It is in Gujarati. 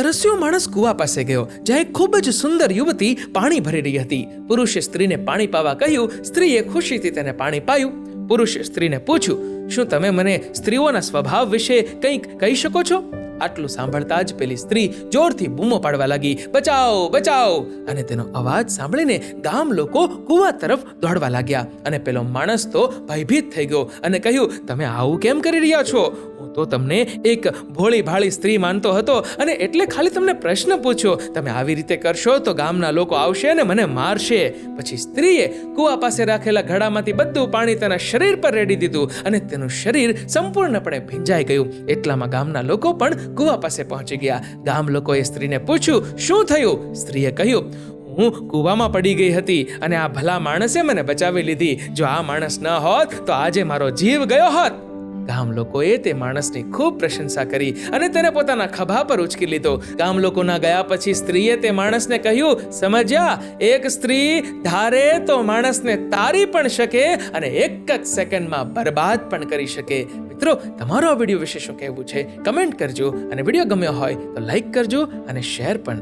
તરસ્યો માણસ કૂવા પાસે ગયો, જ્યાં એક ખૂબ જ સુંદર યુવતી પાણી ભરી રહી હતી. પુરુષે સ્ત્રીને પાણી પાવા કહ્યું. સ્ત્રીએ ખુશીથી તેને પાણી પાયું. પુરુષે સ્ત્રીને પૂછ્યું, શું તમે મને સ્ત્રીઓના સ્વભાવ વિશે કંઈક કહી શકો છો? આટલું સાંભળતા જ પેલી સ્ત્રી જોરથી બૂમો પાડવા લાગી, બચાવો બચાવો! અને તેનો અવાજ સાંભળીને ગામ લોકો કૂવા તરફ દોડવા લાગ્યા. અને પેલો માણસ તો ભયભીત થઈ ગયો અને કહ્યું, તમે આવું કેમ કરી રહ્યા છો? હું તો તમને એક ભોળી ભાળી સ્ત્રી માનતો હતો અને એટલે ખાલી તમને પ્રશ્ન પૂછ્યો. તમે આવી રીતે કરશો તો ગામના લોકો આવશે અને મને મારશે. પછી સ્ત્રીએ કૂવા પાસે રાખેલા ઘડામાંથી બધું પાણી તેના શરીર પર રેડી દીધું અને તેનું શરીર સંપૂર્ણપણે ભીંજાઈ ગયું. એટલામાં ગામના લોકો પણ કૂવા પાસે પહોંચી ગયા. ગામ લોકોએ સ્ત્રીને પૂછ્યું, શું થયું? સ્ત્રીએ કહ્યું, હું કૂવામાં પડી ગઈ હતી અને આ ભલા માણસે મને બચાવી લીધી. જો આ માણસ ન હોત તો આજે મારો જીવ ગયો હોત. ગામ લોકોએ તે માણસની ખૂબ પ્રશંસા કરી અને તેને પોતાના ખભા પર ઉચકી લીધો. ગામ લોકોના ગયા પછી સ્ત્રીએ તે માણસને કહ્યું, સમજ્યા? એક સ્ત્રી ધારે તો માણસને તારી પણ શકે અને એક જ સેકન્ડમાં બરબાદ પણ કરી શકે. મિત્રો, તમારો આ વિડીયો વિશે શું કહેવું છે કમેન્ટ કરજો અને વિડીયો ગમ્યો હોય તો લાઈક કરજો અને શેર પણ.